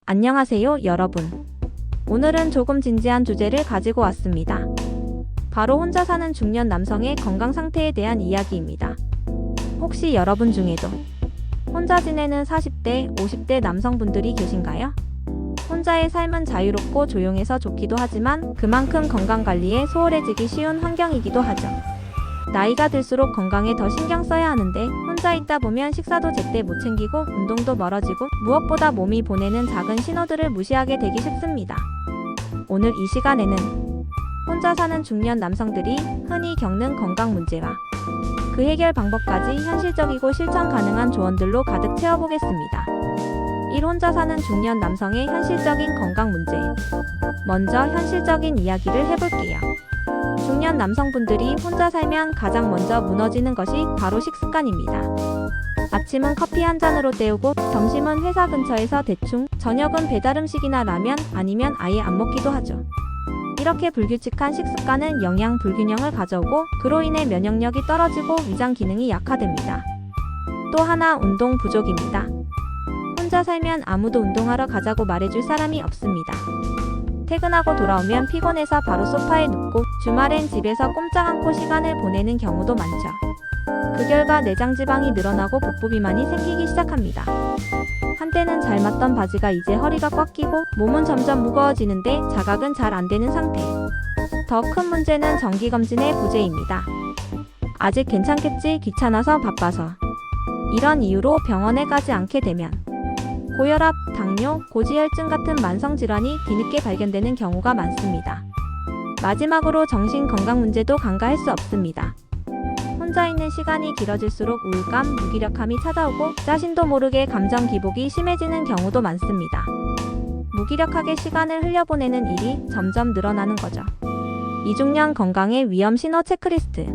안녕하세요, 여러분. 오늘은 조금 진지한 주제를 가지고 왔습니다. 바로 혼자 사는 중년 남성의 건강 상태에 대한 이야기입니다. 혹시 여러분 중에도 혼자 지내는 40대, 50대 남성분들이 계신가요? 혼자의 삶은 자유롭고 조용해서 좋기도 하지만 그만큼 건강관리에 소홀해지기 쉬운 환경이기도 하죠. 나이가 들수록 건강에 더 신경 써야 하는데 혼자 있다 보면 식사도 제때 못 챙기고 운동도 멀어지고 무엇보다 몸이 보내는 작은 신호들을 무시하게 되기 쉽습니다. 오늘 이 시간에는 혼자 사는 중년 남성들이 흔히 겪는 건강 문제와 그 해결 방법까지 현실적이고 실천 가능한 조언들로 가득 채워보겠습니다. 1. 혼자 사는 중년 남성의 현실적인 건강 문제. 먼저 현실적인 이야기를 해볼게요. 중년 남성분들이 혼자 살면 가장 먼저 무너지는 것이 바로 식습관입니다. 아침은 커피 한 잔으로 때우고 점심은 회사 근처에서 대충, 저녁은 배달음식이나 라면 아니면 아예 안 먹기도 하죠. 이렇게 불규칙한 식습관은 영양 불균형을 가져오고 그로 인해 면역력이 떨어지고 위장 기능이 약화됩니다. 또 하나 운동 부족입니다. 혼자 살면 아무도 운동하러 가자고 말해줄 사람이 없습니다. 퇴근하고 돌아오면 피곤해서 바로 소파에 눕고 주말엔 집에서 꼼짝 않고 시간을 보내는 경우도 많죠. 그 결과 내장 지방이 늘어나고 복부 비만이 생기기 시작합니다. 한때는 잘 맞던 바지가 이제 허리가 꽉 끼고 몸은 점점 무거워지는데 자각은 잘 안 되는 상태. 더 큰 문제는 정기검진의 부재입니다. 아직 괜찮겠지, 귀찮아서 바빠서. 이런 이유로 병원에 가지 않게 되면 고혈압, 당뇨, 고지혈증 같은 만성질환이 뒤늦게 발견되는 경우가 많습니다. 마지막으로 정신건강 문제도 간과할 수 없습니다. 혼자 있는 시간이 길어질수록 우울감, 무기력함이 찾아오고 자신도 모르게 감정 기복이 심해지는 경우도 많습니다. 무기력하게 시간을 흘려보내는 일이 점점 늘어나는 거죠. 이중년 건강의 위험 신호 체크리스트.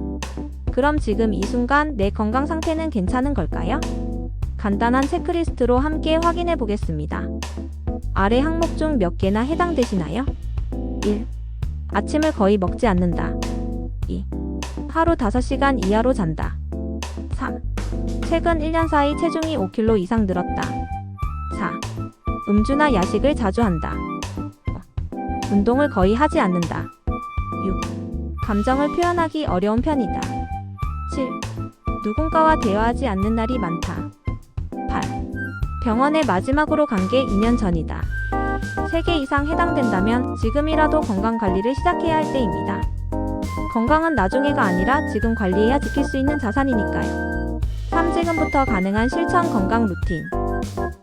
그럼 지금 이 순간 내 건강 상태는 괜찮은 걸까요? 간단한 체크리스트로 함께 확인해 보겠습니다. 아래 항목 중 몇 개나 해당되시나요? 1. 아침을 거의 먹지 않는다. 2. 하루 5시간 이하로 잔다. 3. 최근 1년 사이 체중이 5kg 이상 늘었다. 4. 음주나 야식을 자주 한다. 5. 운동을 거의 하지 않는다. 6. 감정을 표현하기 어려운 편이다. 7. 누군가와 대화하지 않는 날이 많다. 8. 병원에 마지막으로 간 게 2년 전이다. 3개 이상 해당된다면 지금이라도 건강관리를 시작해야 할 때입니다. 건강은 나중에가 아니라 지금 관리해야 지킬 수 있는 자산이니까요. 3. 지금부터 가능한 실천 건강 루틴.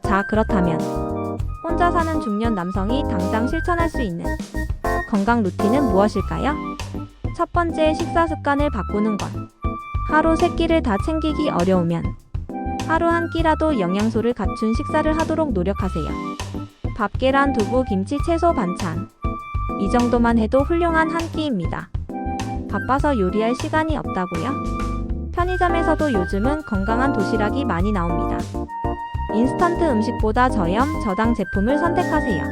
자, 그렇다면 혼자 사는 중년 남성이 당장 실천할 수 있는 건강 루틴은 무엇일까요? 첫 번째, 식사 습관을 바꾸는 것. 하루 3끼를 다 챙기기 어려우면 하루 한 끼라도 영양소를 갖춘 식사를 하도록 노력하세요. 밥, 계란, 두부, 김치, 채소, 반찬. 이 정도만 해도 훌륭한 한 끼입니다. 바빠서 요리할 시간이 없다고요? 편의점에서도 요즘은 건강한 도시락이 많이 나옵니다. 인스턴트 음식보다 저염, 저당 제품을 선택하세요.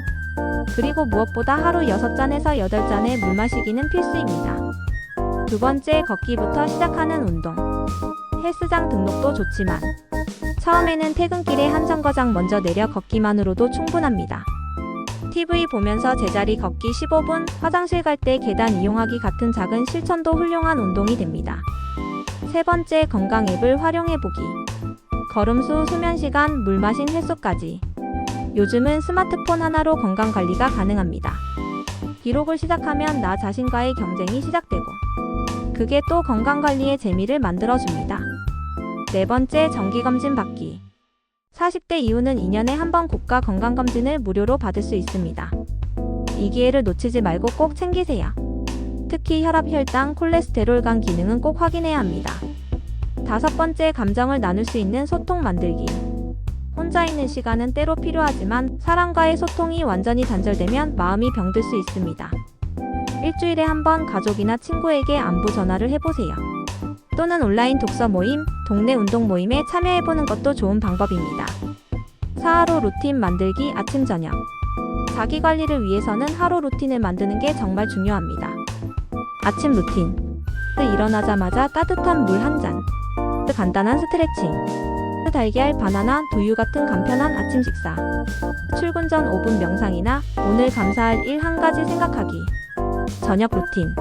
그리고 무엇보다 하루 6잔에서 8잔의 물 마시기는 필수입니다. 두 번째, 걷기부터 시작하는 운동. 헬스장 등록도 좋지만 처음에는 퇴근길에 한 정거장 먼저 내려 걷기만으로도 충분합니다. TV 보면서 제자리 걷기 15분, 화장실 갈 때 계단 이용하기 같은 작은 실천도 훌륭한 운동이 됩니다. 세 번째, 건강 앱을 활용해보기. 걸음수, 수면시간, 물 마신 횟수까지. 요즘은 스마트폰 하나로 건강관리가 가능합니다. 기록을 시작하면 나 자신과의 경쟁이 시작되고 그게 또 건강관리의 재미를 만들어줍니다. 네 번째, 정기검진 받기. 40대 이후는 2년에 한 번 고가 건강검진을 무료로 받을 수 있습니다. 이 기회를 놓치지 말고 꼭 챙기세요. 특히 혈압, 혈당, 콜레스테롤, 간 기능은 꼭 확인해야 합니다. 다섯 번째, 감정을 나눌 수 있는 소통 만들기. 혼자 있는 시간은 때로 필요하지만 사람과의 소통이 완전히 단절되면 마음이 병들 수 있습니다. 일주일에 한 번 가족이나 친구에게 안부 전화를 해보세요. 또는 온라인 독서 모임, 동네 운동 모임에 참여해보는 것도 좋은 방법입니다. 4. 하루 루틴 만들기. 아침 저녁. 자기 관리를 위해서는 하루 루틴을 만드는 게 정말 중요합니다. 아침 루틴. 일어나자마자 따뜻한 물 한 잔. 간단한 스트레칭. 달걀, 바나나, 두유 같은 간편한 아침 식사. 출근 전 5분 명상이나 오늘 감사할 일 한 가지 생각하기. 저녁 루틴.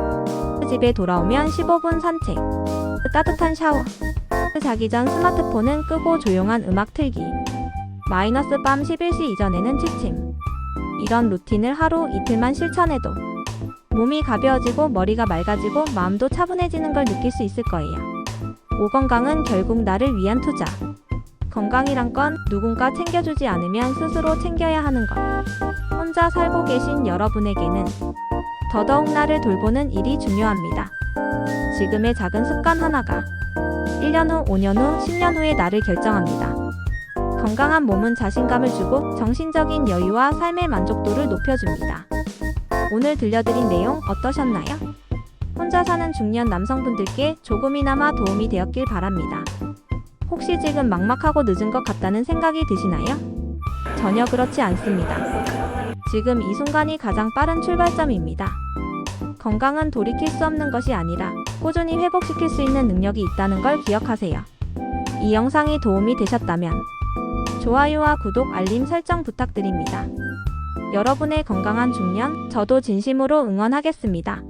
집에 돌아오면 15분 산책. 따뜻한 샤워. 자기 전 스마트폰은 끄고 조용한 음악 틀기. -밤 11시 이전에는 취침. 이런 루틴을 하루 이틀만 실천해도 몸이 가벼워지고 머리가 맑아지고 마음도 차분해지는 걸 느낄 수 있을 거예요. 오건강은 결국 나를 위한 투자. 건강이란 건 누군가 챙겨주지 않으면 스스로 챙겨야 하는 것. 혼자 살고 계신 여러분에게는 더더욱 나를 돌보는 일이 중요합니다. 지금의 작은 습관 하나가 1년 후, 5년 후, 10년 후의 나를 결정합니다. 건강한 몸은 자신감을 주고 정신적인 여유와 삶의 만족도를 높여줍니다. 오늘 들려드린 내용 어떠셨나요? 혼자 사는 중년 남성분들께 조금이나마 도움이 되었길 바랍니다. 혹시 지금 막막하고 늦은 것 같다는 생각이 드시나요? 전혀 그렇지 않습니다. 지금 이 순간이 가장 빠른 출발점입니다. 건강은 돌이킬 수 없는 것이 아니라 꾸준히 회복시킬 수 있는 능력이 있다는 걸 기억하세요. 이 영상이 도움이 되셨다면 좋아요와 구독, 알림 설정 부탁드립니다. 여러분의 건강한 중년, 저도 진심으로 응원하겠습니다.